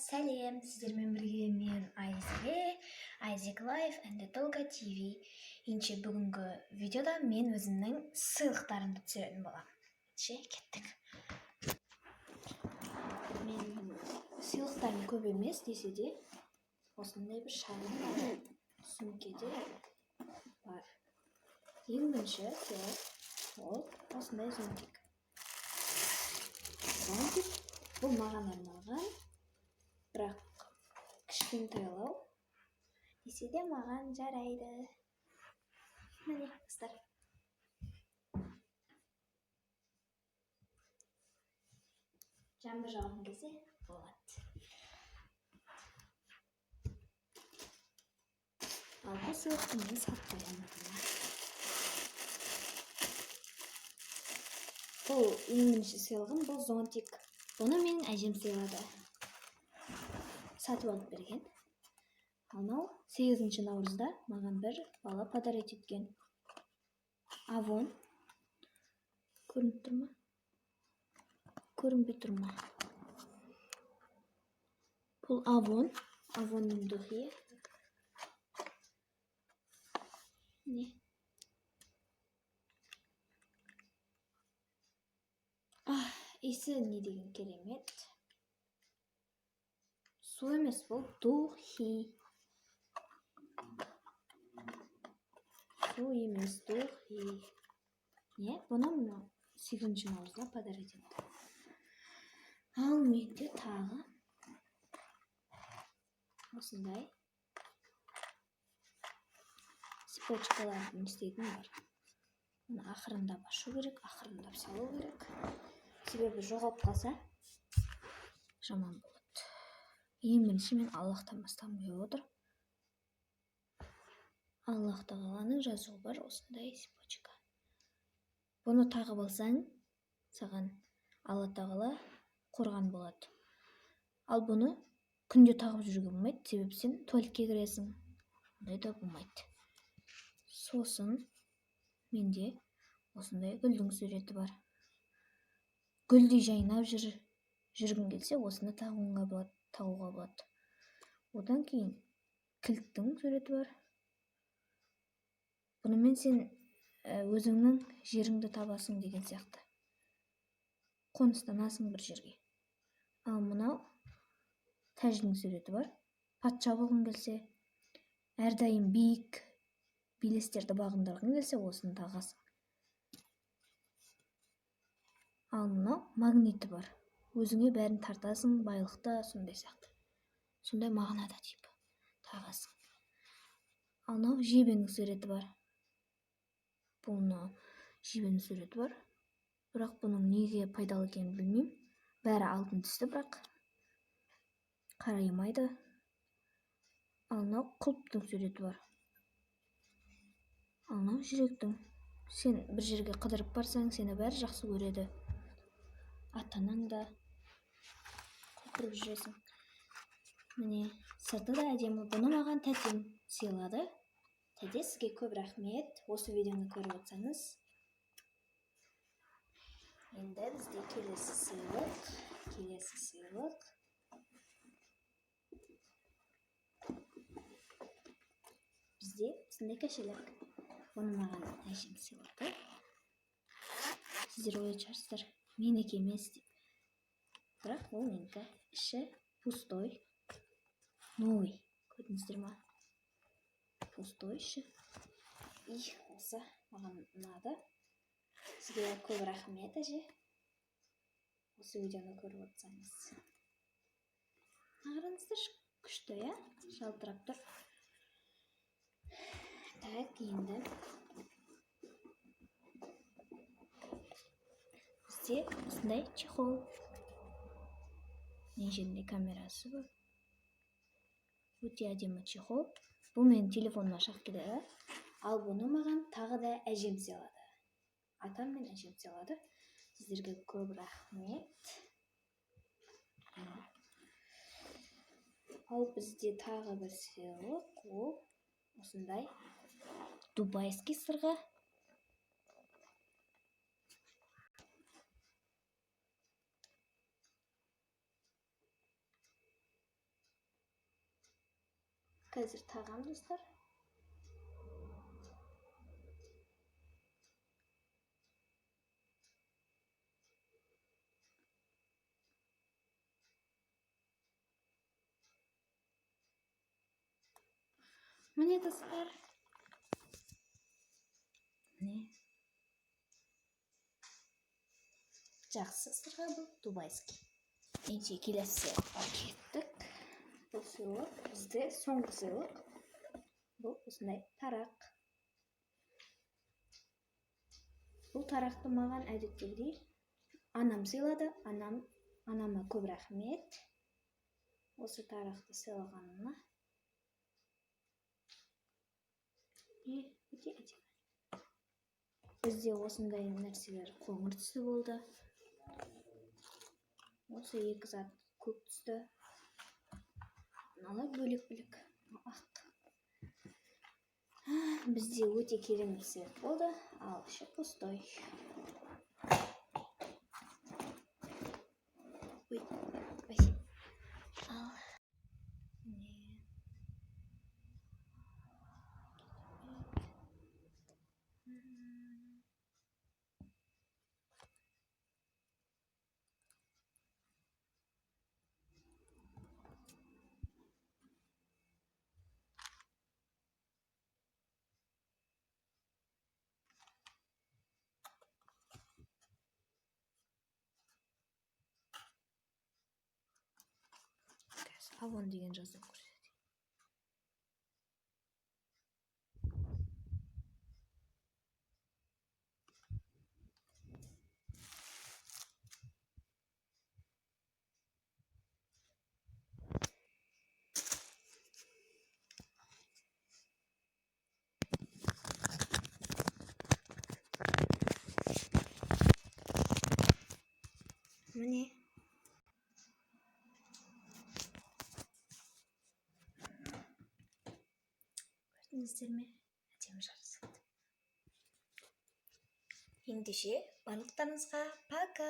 сәлем, сіздермен бірге мен Айзек Лайф and Толга ТВ. Енше бүгінгі видеода мен өзімнің сыйлықтарымды түсіретін боламын. Кеттік. Мен сыйлықтарым көп емес десе де, осындай бір шағын сөмкеде бар. Ең бірінші сыйлық ол осындай зонтик. Бұл маған арналған, бірақ кішкентайлау десе де маған жарайды. Міне, қыздар. Жамбы жағын келсе болады. Ал бұл сыйлықты мен сатып қоямын. Бұл ең бірінші сыйлығым, бұл зонтик. Оны менің әжем сыйлады. Сатып алып берген. Анау 8 наурызда маған бір бала подарить еткен. Avon. Көрініп тұр ма? Көрінбей тұр ма? Бұл Avon. Avonның духи. Не? Иісі не деген керемет. Су емес, бұл духи. Су емес, духи. Не? Бұны 8 наурызда подарить етті. Ал менде тағы осындай цепочкалардың істейтін бар. Оны ақырындап ашу керек, ақырындап салу керек. Себебі жоғалып қалса, жаман болады. Ең бірінші мен Аллахтан бастағым келіп отыр. Аллах тағаланың жазуы бар осындай цепочка. Бұны тағып алсаң, саған Алла тағала қорған болады. Ал бұны күнде тағып жүруге болмайды, себебі сен туалетке кіресің. Ондай да болмайды. Сосын менде осындай гүлдің суреті бар. Гүлдей жайнап жүргің келсе, осыны тағуға болады. Одан кейін кілттің суреті бар. Бұнымен сен өзіңнің жеріңді табасың деген сияқты. Қоныстанасың бір жерге. Ал мынау тәждің суреті бар. Патша болғың келсе, әрдайым биік белестерді бағындырғың келсе, осыны тағасың. Ал мынау магниті бар. Өзіңе бәрін тартасың, байлықта, сондай сияқты. Сондай мағынада тип тағасың. Ал мынау жебенің суреті бар. Бұны жебенің суреті бар. Бірақ бұның неге пайдалы екенін білмеймін. Бәрі алтын түсті, бірақ қараймайды. Ал мынау құлыптың суреті бар. Ал мынау жүректің. Сен бір жерге қыдырып барсаң, сені бәрі жақсы көреді. Атанаң да құлпырып жүресің. Міне, сырты да әдемі. Бұны маған тәтем сыйлады. Тәте, сізге көп рахмет. Осы видеоны көріп отырсаңыз. Енді бізде келесі сыйлық. Бізде осындай кошелек. Оны маған әжем сыйлады. Сіздер ойлап шығарсыздар, менікі емес деп. Бірақ ол менікі. Іші пустой. Новый. Көрдіңіздер ма? Пустой іші. И осы маған ұнады. Сізге көп рахмет, әже. Осы видеоны көріп отырсаңыз. Қараңыздар, күшті, я? Жалтырап тұр. Так, енді бізде осындай чехол. Мына жерінде камерасы бар. Өте әдемі чехол. Бұл менің телефоныма шығып келеді. Ал бұны маған тағы да әжем сыйлады. Атам мен әжем сыйлады. Сіздерге көп рахмет. Ал бізде тағы бір сыйлық. Ол осындай дубайский сырға. қазір тағам достар. Міне достар. Міне. Жақсы сырға бұл дубайский. Енді келесі сыйлыққа кеттік. Бұл сыйлық бізде соңғы сыйлық. Бұл осындай тарақ. Бұл тарақты маған әдеттегідей анам сыйлады. Анама көп рахмет. Осы тарақты сыйлағанына. Бізде осындай нәрселер қоңыр түсті болды. Осы екі зат көк түсті. Мыналар бөлек-бөлек. Ақ. Бізде өте керемет сыйлық болды. Ал іші пустой. Ой, спасибо. Ал. Авон деген жазып көрсетейін. Міне. Көрдіңіздер ме? Әдемі жарасады. Ендеше барлықтарыңызға пока!